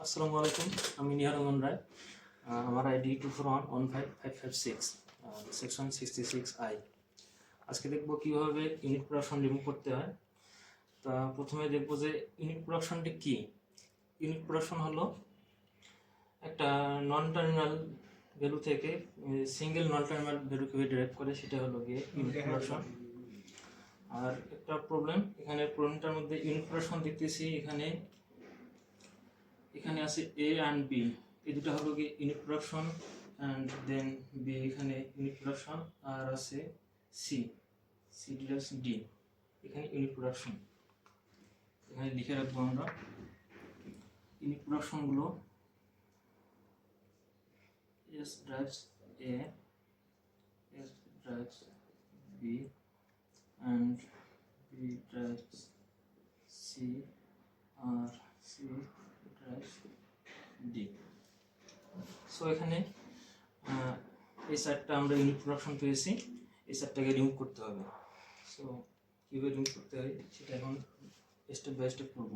আসসালামু আলাইকুম, আমি নিহারঙ্গন রায়। আমার আইডি 241155556 সেকশন 66I। আজকে দেখব কিভাবে ইউনিট প্রোডাকশন রিমুভ করতে হয়। তা প্রথমে দেখব যে ইউনিট প্রোডাকশনটি কি। ইউনিট প্রোডাকশন হলো একটা নন টার্মিনাল ভ্যালু থেকে সিঙ্গেল নন টার্মিনাল ভ্যালু কিভাবে ডেরাইভ করে সেটা হলো গিয়ে ইউনিট প্রোডাকশন। আর একটা প্রবলেম, এখানে প্রবলেমটার মধ্যে ইউনিট প্রোডাকশন দেখতেছি এখানে আছে এ অ্যান্ড বি, এই দুটো হলো কি unit production, and then B এখানে ইউনিট প্রোডাকশন, আর আছে সি ডিডাক্স ডি এখানে ইউনিট প্রোডাকশন। এখানে লিখে রাখবো আমরা ইউনিট প্রোডাকশনগুলো। S drives A, S drives B, and B drives C, আর সি ডি। সো এখানে এই সাইডটা আমরা ইউনিট প্রোডাকশন পেয়েছি, এই সাইডটাকে রিমুভ করতে হবে। সো কীভাবে রিমুভ করতে হয় সেটা এখন স্টেপ বাই স্টেপ করব।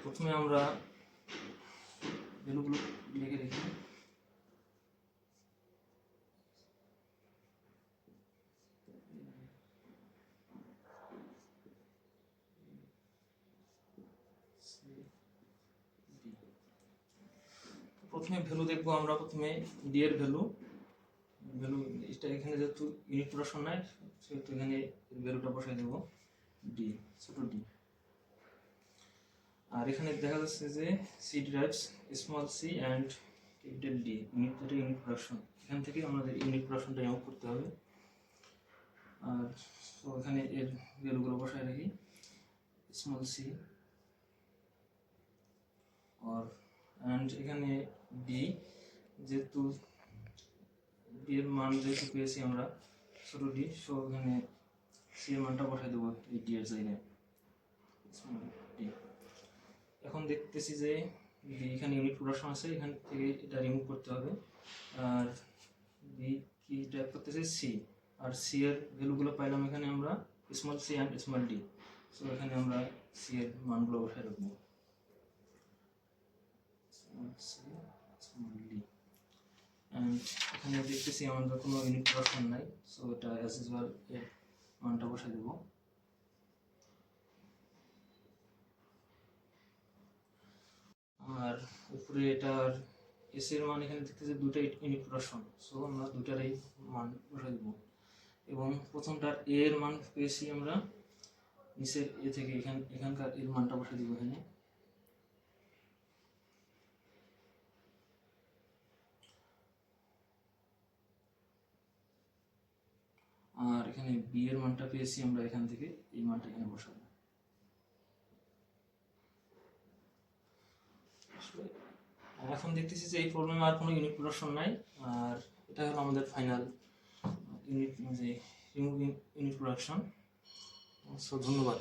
প্রথমে আমরা ভ্যালুগুলো লিখে রেখি। প্রথমে ভ্যালু দেখবো আমরা, প্রথমে ডি এর ভ্যালু এটা এখানে যেহেতু ইউনিট প্রোডাকশন নাই সেহেতু এখানে ভ্যালুটা বসাই দেবো ডি, ছোট ডি। আর এখানে দেখা যাচ্ছে যে C drives small c and capital D, unit production. এখান থেকে আমাদের ইউনিট প্রোডাকশনটা রিমুভ করতে হবে। আর তো এখানে এর ভ্যালুগুলো বসায় রাখি, স্মল সি আর অ্যান্ড এখানে ডি, যেহেতু ডি এর মান যেহেতু পেয়েছি আমরা ছোট ডি, সো এখানে সি এর মানটা বসাই দেবো এই ডি এর জায়গায় ডি। এখন দেখতেছি যে ডি এখানে ইউনিট প্রোডাকশন আছে, এখান থেকে এটা রিমুভ করতে হবে। আর ডি কি টাইপ করতেছে সি, আর সি এর ভ্যালুগুলো পাইলাম এখানে আমরা small c and small d. So এখানে আমরা সি এর মানগুলো বসাই রাখবো, এখানে দেখতেছি আমাদের কোনো ইউনিট প্রোডাকশন নাই, সো এটা অ্যাজ ইউজুয়াল এর মানটা বসাই দেব। আর উপরে এটার এস এর মান এখানে দেখতেছি দুটো ইউনিট প্রোডাকশন, সো আমরা দুটারই মান বসাই দেব। এবং প্রথমটার এ এর মান পেয়েছি আমরা নিচের এ থেকে, এখানকার এর মানটা বসাই দেব এখানে। আর এখানে বি এর মানটা পেয়েছি আমরা এখান থেকে, এই মানটা এখানে বসাবো। এখন দেখতেছি যে এই প্রবলেমে আর কোনো ইউনিট প্রোডাকশন নাই, আর এটা হলো আমাদের ফাইনাল ইউনিট, যে রিমুভিং ইউনিট প্রোডাকশন। সো ধন্যবাদ।